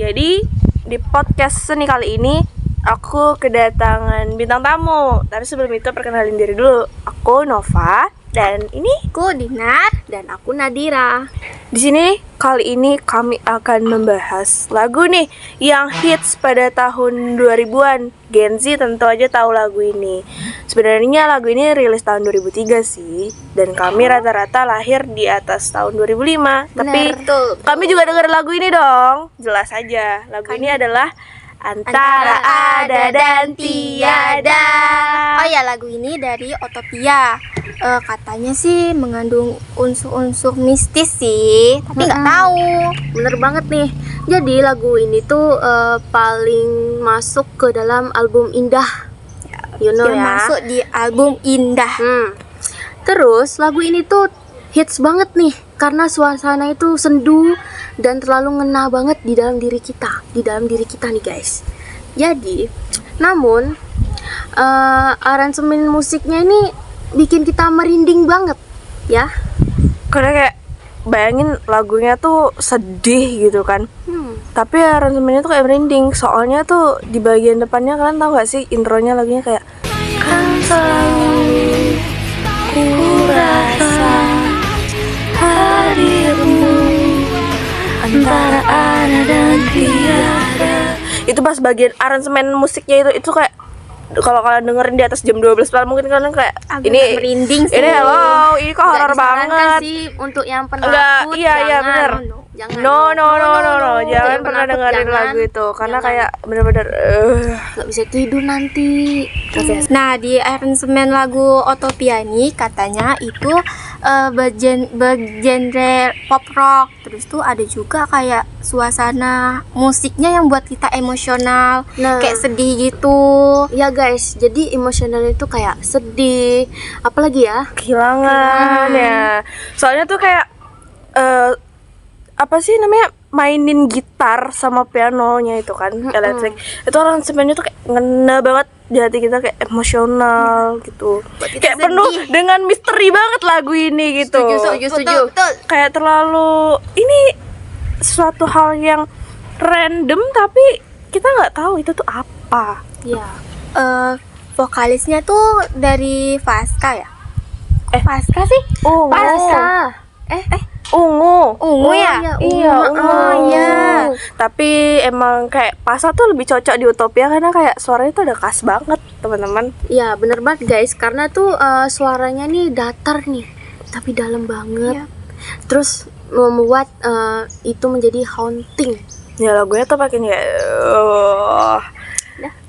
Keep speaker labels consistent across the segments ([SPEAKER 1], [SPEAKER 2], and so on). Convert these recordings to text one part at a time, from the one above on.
[SPEAKER 1] Jadi di podcast seni kali ini aku kedatangan bintang tamu. Tapi sebelum itu perkenalin diri dulu. Aku Nova dan ini
[SPEAKER 2] Aku Dinar dan aku Nadira.
[SPEAKER 1] di sini kali ini kami akan membahas lagu nih yang hits pada tahun 2000-an. Gen Z tentu aja tahu lagu ini. Sebenarnya lagu ini rilis tahun 2003 sih, dan kami rata-rata lahir di atas tahun 2005. Tapi
[SPEAKER 2] Betul.
[SPEAKER 1] kami juga dengar lagu ini dong. Jelas aja. Lagu ini adalah Antara Ada dan Tiada.
[SPEAKER 2] Oh ya, lagu ini dari Utopia. Katanya sih mengandung unsur-unsur mistis sih, tapi nggak tahu. Bener banget nih. Jadi lagu ini tuh paling masuk ke dalam album Indah. You know
[SPEAKER 1] Dia
[SPEAKER 2] ya.
[SPEAKER 1] masuk
[SPEAKER 2] di album Indah. Terus lagu ini tuh hits banget nih karena suasana itu sendu dan terlalu ngena banget di dalam diri kita nih guys. Jadi, namun aransemen musiknya ini bikin kita merinding banget ya.
[SPEAKER 1] Karena kayak bayangin lagunya tuh sedih gitu kan. Tapi aransemennya tuh kayak merinding. Soalnya tuh di bagian depannya, kalian tahu gak sih intronya lagunya kayak kan selalu ku rasa hadirmu antara ada dan tiada. Itu pas bagian aransemen musiknya itu kayak kalau kalian dengerin di atas jam 12 malam mungkin kalian kayak
[SPEAKER 2] Agak
[SPEAKER 1] ini
[SPEAKER 2] merinding sih.
[SPEAKER 1] Ini hello, ini kok
[SPEAKER 2] Nggak
[SPEAKER 1] horor
[SPEAKER 2] disarankan
[SPEAKER 1] banget.
[SPEAKER 2] sih untuk yang penakut.
[SPEAKER 1] Enggak, iya
[SPEAKER 2] jangan.
[SPEAKER 1] bener.
[SPEAKER 2] Jangan.
[SPEAKER 1] No, jangan pernah
[SPEAKER 2] penakut,
[SPEAKER 1] dengerin
[SPEAKER 2] jangan.
[SPEAKER 1] lagu itu karena
[SPEAKER 2] Jangan.
[SPEAKER 1] kayak bener-bener
[SPEAKER 2] Nggak bisa tidur nanti. Nah, di aransemen lagu Utopia ini katanya itu bergenre pop rock. Terus tuh ada juga kayak suasana musiknya yang buat kita emosional,
[SPEAKER 3] Nah.
[SPEAKER 2] kayak sedih gitu.
[SPEAKER 3] Ya guys, jadi emosional itu kayak sedih, apalagi ya?
[SPEAKER 1] kehilangan ya. Soalnya tuh kayak apa sih namanya, mainin gitar sama pianonya itu kan, elektrik. Itu aransemennya tuh kayak ngena banget di hati kita, kayak emosional gitu. Kayak penuh dengan misteri banget lagu ini gitu.
[SPEAKER 2] Setuju.
[SPEAKER 1] Kayak terlalu ini suatu hal yang random tapi kita nggak tahu itu tuh apa.
[SPEAKER 2] Ya. Vokalisnya tuh dari Vaska ya? Vaska sih?
[SPEAKER 1] Ungu. Ungu.
[SPEAKER 2] Ungu ya?
[SPEAKER 1] Iya, ungu.
[SPEAKER 2] Oh iya.
[SPEAKER 1] Tapi emang kayak Pasa tuh lebih cocok di Utopia karena kayak suaranya tuh udah khas banget, teman-teman.
[SPEAKER 3] Ya bener banget guys, karena tuh suaranya nih datar nih, tapi dalam banget.
[SPEAKER 2] Iya.
[SPEAKER 3] Terus membuat itu menjadi haunting.
[SPEAKER 1] Ya lagunya tuh makin kayak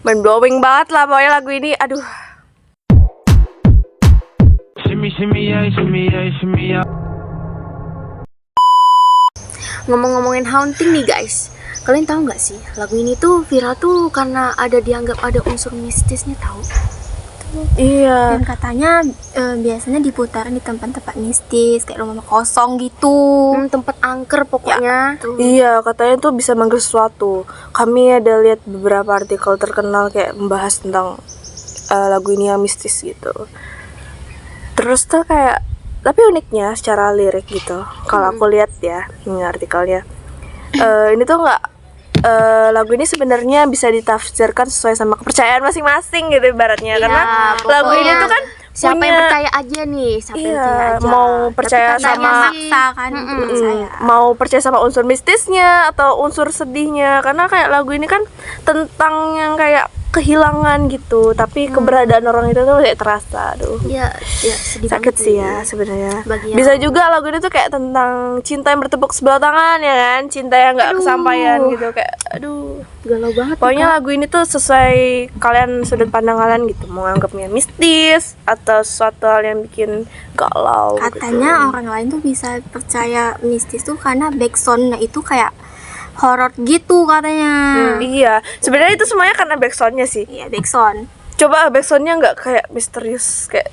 [SPEAKER 1] mind blowing banget lah pokoknya lagu ini. Aduh.
[SPEAKER 4] Shimmy, shimmy, yeah, shimmy, yeah, shimmy, yeah.
[SPEAKER 3] Ngomong-ngomongin haunting nih guys, kalian tahu nggak sih lagu ini tuh viral tuh karena dianggap ada unsur mistisnya, tahu?
[SPEAKER 1] Iya.
[SPEAKER 2] Dan katanya biasanya diputarin di tempat-tempat mistis kayak rumah kosong gitu.
[SPEAKER 3] Tempat angker pokoknya.
[SPEAKER 1] Iya, katanya tuh bisa manggil sesuatu. Kami ada lihat beberapa artikel terkenal kayak membahas tentang lagu ini yang mistis gitu. Terus tuh kayak, tapi uniknya secara lirik gitu, kalau aku lihat ya ini artikelnya, ini tuh nggak, lagu ini sebenarnya bisa ditafsirkan sesuai sama kepercayaan masing-masing gitu ibaratnya, karena lagu ini tuh kan
[SPEAKER 3] Siapa
[SPEAKER 1] punya,
[SPEAKER 3] yang percaya aja nih, siapa yang percaya
[SPEAKER 1] iya,
[SPEAKER 3] aja.
[SPEAKER 1] mau percaya
[SPEAKER 3] Tapi katanya
[SPEAKER 1] sama
[SPEAKER 2] Maksa kan percaya.
[SPEAKER 1] mau percaya sama unsur mistisnya atau unsur sedihnya, karena kayak lagu ini kan tentang yang kayak kehilangan gitu, tapi keberadaan orang itu tuh kayak terasa. Aduh,
[SPEAKER 3] ya sedih
[SPEAKER 1] sakit
[SPEAKER 3] banget
[SPEAKER 1] sih
[SPEAKER 3] nih.
[SPEAKER 1] ya sebenarnya.
[SPEAKER 3] Bagi yang-
[SPEAKER 1] Bisa juga lagu ini tuh kayak tentang cinta yang bertepuk sebelah tangan ya kan, cinta yang nggak kesampaian gitu, kayak aduh.
[SPEAKER 3] Galau banget.
[SPEAKER 1] Pokoknya lagu ini tuh sesuai kalian, sudut pandang kalian gitu, mau anggapnya mistis atau sesuatu hal yang bikin galau.
[SPEAKER 2] Katanya orang lain tuh bisa percaya mistis tuh karena backsoundnya itu kayak horor gitu katanya.
[SPEAKER 1] Iya, sebenarnya itu semuanya karena backsoundnya sih.
[SPEAKER 2] Iya, backsound.
[SPEAKER 1] Coba backsoundnya nggak kayak misterius kayak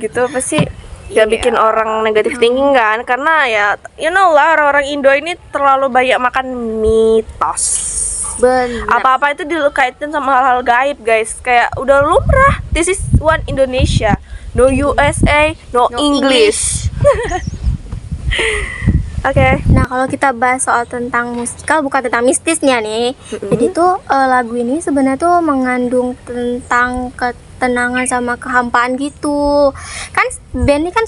[SPEAKER 1] gitu, apa sih? Gak bikin orang negatif thinking kan, karena ya you know lah, orang-orang Indo ini terlalu banyak makan mitos.
[SPEAKER 3] Bener.
[SPEAKER 1] Apa-apa itu dikaitin sama hal-hal gaib guys, kayak udah lumrah. This is one Indonesia, no USA, no English. Oke.
[SPEAKER 2] Nah, kalau kita bahas soal tentang musikal, bukan tentang mistisnya nih. Jadi tuh lagu ini sebenarnya tuh mengandung tentang ketenangan sama kehampaan gitu. Kan band ini kan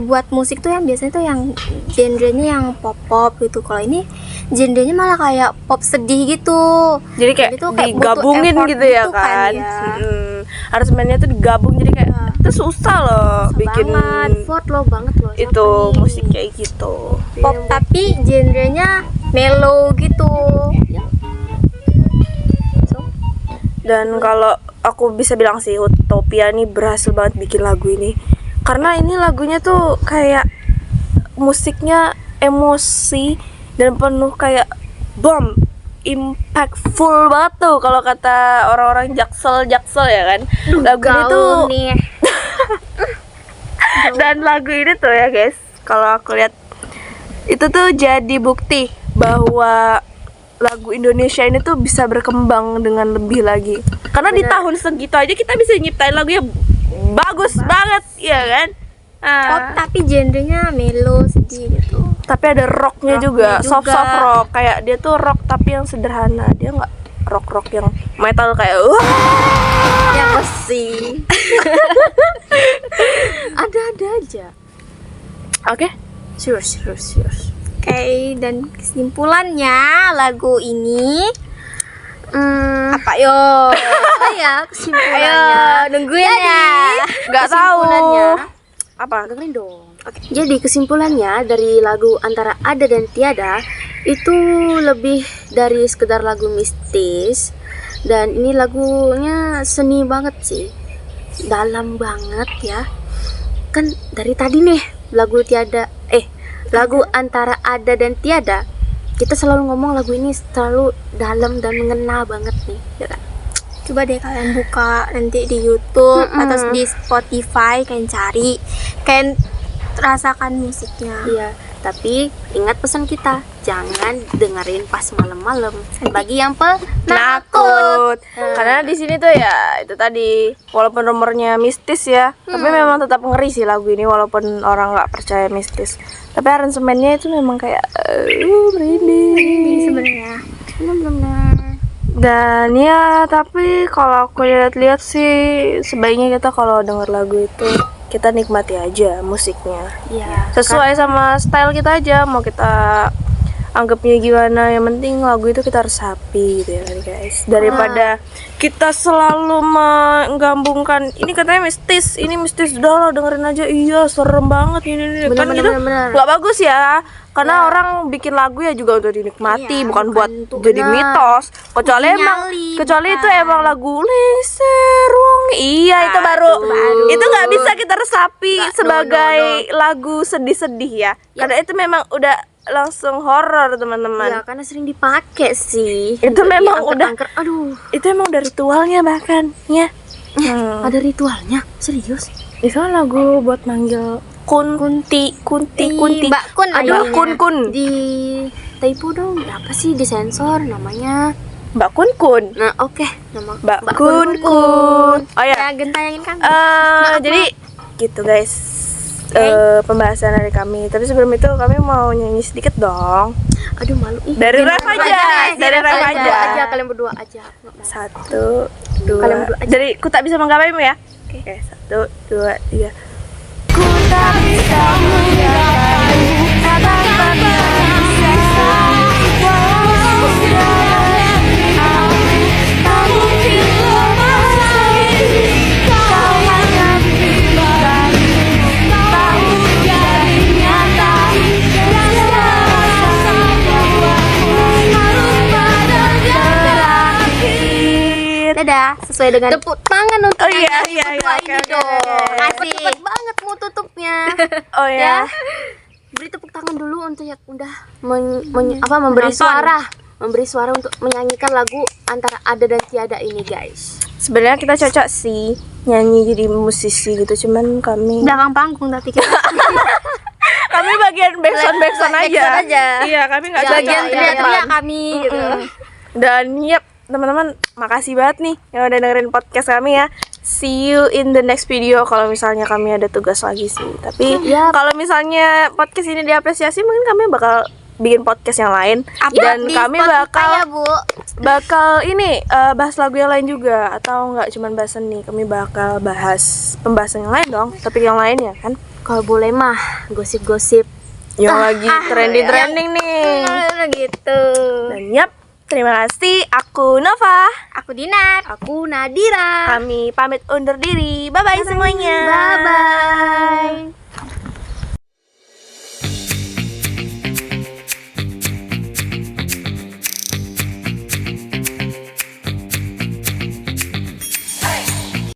[SPEAKER 2] buat musik tuh yang biasanya tuh yang genrenya yang pop-pop gitu. Kalau ini genrenya malah kayak pop sedih gitu.
[SPEAKER 1] Jadi kayak
[SPEAKER 2] tuh kayak butuh
[SPEAKER 1] digabungin
[SPEAKER 2] effort
[SPEAKER 1] gitu ya
[SPEAKER 2] gitu
[SPEAKER 1] kan.
[SPEAKER 2] ya.
[SPEAKER 1] Aransemennya tuh digabung jadi kayak itu susah loh bikin
[SPEAKER 3] Banget, effort lo banget loh. Siapa
[SPEAKER 1] itu
[SPEAKER 3] nih?
[SPEAKER 1] musik kayak gitu.
[SPEAKER 2] Pop tapi genrenya mellow gitu.
[SPEAKER 1] Dan kalau aku bisa bilang sih Utopia nih berhasil banget bikin lagu ini. Karena ini lagunya tuh kayak musiknya emosi dan penuh kayak bom, impactful banget tuh kalau kata orang-orang jaksel ya kan. Lagu ini tuh
[SPEAKER 2] Gaul nih.
[SPEAKER 1] dan lagu ini tuh ya guys, kalau aku lihat itu tuh jadi bukti bahwa lagu Indonesia ini tuh bisa berkembang dengan lebih lagi. Karena di tahun segitu aja kita bisa nyiptain lagunya bagus banget, ya kan?
[SPEAKER 2] Pop tapi genrenya mellow sedih gitu.
[SPEAKER 1] Tapi ada rocknya juga, soft rock. Kayak dia tuh rock tapi yang sederhana. Dia nggak rock yang metal kayak
[SPEAKER 3] Ya pasti. Ada aja.
[SPEAKER 1] Oke.
[SPEAKER 3] Sure.
[SPEAKER 2] Oke, dan kesimpulannya lagu ini apa yo?
[SPEAKER 3] Ya kesimpulannya.
[SPEAKER 2] Ayo nungguin ya.
[SPEAKER 1] Nggak tahu.
[SPEAKER 3] Kesimpulannya.
[SPEAKER 1] Apa?
[SPEAKER 3] Dengerin dong. Oke. Jadi kesimpulannya dari lagu Antara Ada dan Tiada itu lebih dari sekedar lagu mistis, dan ini lagunya seni banget sih, dalam banget ya. Kan dari tadi nih lagu Antara Ada dan Tiada, kita selalu ngomong lagu ini terlalu dalam dan mengena banget nih, ya kan?
[SPEAKER 2] Coba deh kalian buka nanti di YouTube atau di Spotify, kalian cari, kalian rasakan musiknya.
[SPEAKER 3] Iya, tapi ingat pesan kita, jangan dengerin pas malam-malam. Bagi yang penakut.
[SPEAKER 1] Karena di sini tuh ya itu tadi, walaupun nomornya mistis ya, tapi memang tetap ngeri sih lagu ini walaupun orang nggak percaya mistis. Tapi aransemennya itu memang kayak merinding
[SPEAKER 2] Sebenarnya
[SPEAKER 3] Benar-benar.
[SPEAKER 1] Dan ya tapi kalau aku lihat-lihat sih sebaiknya kita kalau denger lagu itu kita nikmati aja musiknya.
[SPEAKER 3] Iya.
[SPEAKER 1] Sesuai sama style kita aja, mau kita anggapnya gimana, yang penting lagu itu kita resapi gitu ya kan guys, daripada kita selalu menggabungkan ini katanya mistis, ini mistis, udah lah dengerin aja, iya serem banget ini kan gitu, nggak bagus ya, karena orang bikin lagu ya juga untuk dinikmati, bukan buat jadi mitos, kecuali itu emang lagu Liserung, iya itu baru itu nggak bisa kita resapi sebagai lagu sedih-sedih ya, karena itu memang udah langsung horor teman-teman.
[SPEAKER 3] Ya karena sering dipakai sih.
[SPEAKER 1] Itu memang udah
[SPEAKER 3] aduh.
[SPEAKER 1] Itu emang udah ritualnya bahkan ya.
[SPEAKER 3] Ada ritualnya, serius?
[SPEAKER 1] Itu kan lagu buat manggil kunti.
[SPEAKER 2] Mbak Kun,
[SPEAKER 1] Aduh, kun.
[SPEAKER 3] Di typo dong, apa sih disensor namanya?
[SPEAKER 1] Mbak Kun.
[SPEAKER 3] Nah, oke, nama
[SPEAKER 1] Mbak Kun. Oh ya.
[SPEAKER 2] ya gentayangin kan.
[SPEAKER 1] Jadi gitu guys. Pembahasan dari kami. Tapi sebelum itu kami mau nyanyi sedikit dong.
[SPEAKER 3] Aduh malu.
[SPEAKER 1] Dari ref aja. Dari ref aja.
[SPEAKER 3] Kalian berdua aja.
[SPEAKER 1] 1, 2.
[SPEAKER 3] Kalian berdua aja.
[SPEAKER 1] Dari ku tak bisa menggapaimu ya. Oke, 1, 2, 3. Ku tak bisa menggapaimu, tak pernah bisa. Walau sudah tak mungkin lepas lagi. Kau hanya bimbang.
[SPEAKER 2] Dadah, sesuai dengan
[SPEAKER 3] Tepuk tangan untuk
[SPEAKER 1] iya,
[SPEAKER 3] ini dong.
[SPEAKER 2] Kasih.
[SPEAKER 3] Cepet banget mau tutupnya.
[SPEAKER 1] Oh ya.
[SPEAKER 3] Beri tepuk tangan dulu untuk yang udah memberi suara untuk menyanyikan lagu Antara Ada dan Tiada ini guys.
[SPEAKER 1] Sebenarnya kita cocok sih nyanyi jadi musisi gitu, cuman kami
[SPEAKER 2] belakang panggung tapi kita
[SPEAKER 1] kami bagian backsound aja. Iya, kami nggak cocok.
[SPEAKER 2] bagian teriak-teriak kami gitu.
[SPEAKER 1] Dan yep, teman-teman, makasih banget nih yang udah dengerin podcast kami ya. see you in the next video kalau misalnya kami ada tugas lagi sih. Tapi
[SPEAKER 3] Yap.
[SPEAKER 1] kalau misalnya podcast ini diapresiasi, mungkin kami bakal bikin podcast yang lain. Dan
[SPEAKER 2] Upload di
[SPEAKER 1] kami
[SPEAKER 2] Spotify ya, Bu.
[SPEAKER 1] bakal ini bahas lagu yang lain juga, atau nggak cuma bahas nih, kami bakal bahas pembahasan yang lain dong, topik yang lain ya kan,
[SPEAKER 3] Kalau boleh mah gosip-gosip.
[SPEAKER 1] yang lagi trending nih.
[SPEAKER 2] Gitu.
[SPEAKER 1] Dan yap, terima kasih. Aku Nova.
[SPEAKER 2] Aku Dinar.
[SPEAKER 3] Aku Nadira.
[SPEAKER 1] Kami pamit undur diri. Bye bye semuanya.
[SPEAKER 3] Bye bye.